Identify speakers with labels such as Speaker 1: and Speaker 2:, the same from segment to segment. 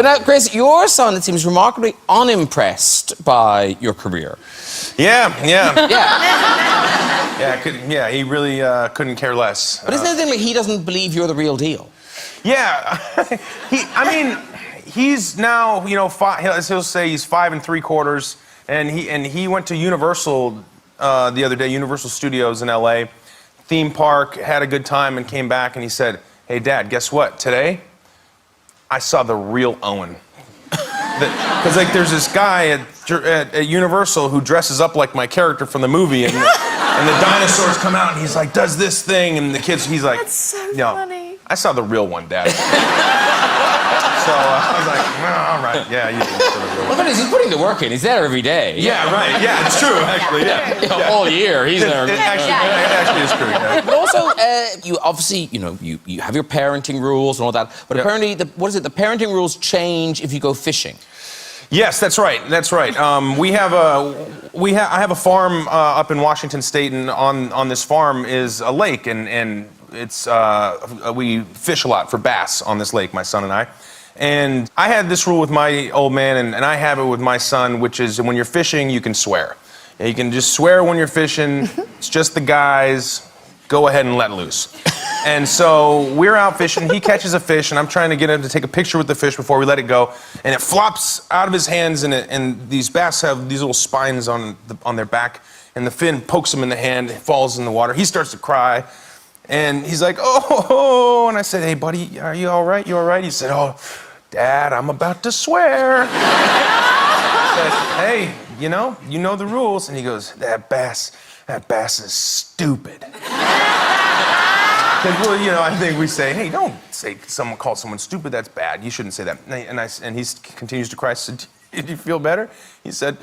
Speaker 1: But now, Chris, your son, it seems, remarkably unimpressed by your career.
Speaker 2: Yeah.
Speaker 1: Yeah.
Speaker 2: He really couldn't care less.
Speaker 1: But isn't it the thing, like, he doesn't believe you're the real deal?
Speaker 2: Yeah. He's now, you know, he'll say he's 5 3/4, and he went to Universal the other day, Universal Studios in LA, theme park, had a good time, and came back and he said, "Hey, Dad, guess what? Today, I saw the real Owen." Because like there's this guy at Universal who dresses up like my character from the movie, and the dinosaurs come out, and he's like, does this thing, and the kids, he's like,
Speaker 3: That's so
Speaker 2: "No,
Speaker 3: funny.
Speaker 2: I saw the real one, Dad." So I was like, well, all right, yeah, you did the real one.
Speaker 1: Well, but he's putting the work in. He's there every day.
Speaker 2: Yeah, right. Yeah, it's true, actually. Yeah.
Speaker 1: All year, he's there.
Speaker 2: It actually is true. Yeah.
Speaker 1: But also, you obviously, you know, you have your parenting rules and all that. But apparently, the parenting rules change if you go fishing.
Speaker 2: Yes, that's right. That's right. I have a farm up in Washington State, and on this farm is a lake, and it's we fish a lot for bass on this lake, my son and I. And I had this rule with my old man, and I have it with my son, which is when you're fishing, you can swear. You can just swear when you're fishing. It's just the guys. Go ahead and let loose. And so we're out fishing. He catches a fish, and I'm trying to get him to take a picture with the fish before we let it go. And it flops out of his hands, and these bass have these little spines on their back. And the fin pokes him in the hand, falls in the water. He starts to cry. And he's like, "Oh," and I said, "Hey, buddy, are you all right? You all right?" He said, "Oh, Dad, I'm about to swear." I said, "Hey, you know the rules." And he goes, that bass is stupid." Because, well, you know, I think we say, "Hey, don't say call someone stupid. That's bad. You shouldn't say that." And he continues to cry. I said, "Did you feel better?" He said,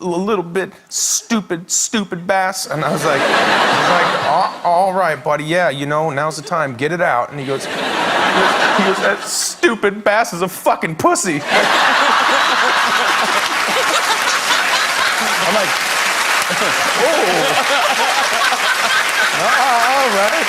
Speaker 2: "A little bit stupid bass." And I was like, all right, buddy. Yeah, you know, now's the time. Get it out." And he goes, "That stupid bass is a fucking pussy." I'm like, "Oh." All right.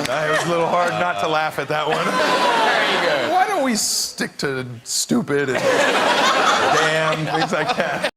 Speaker 2: It was a little hard not to laugh at that one.
Speaker 1: Very good.
Speaker 2: Why don't we stick to stupid and damn, things like that?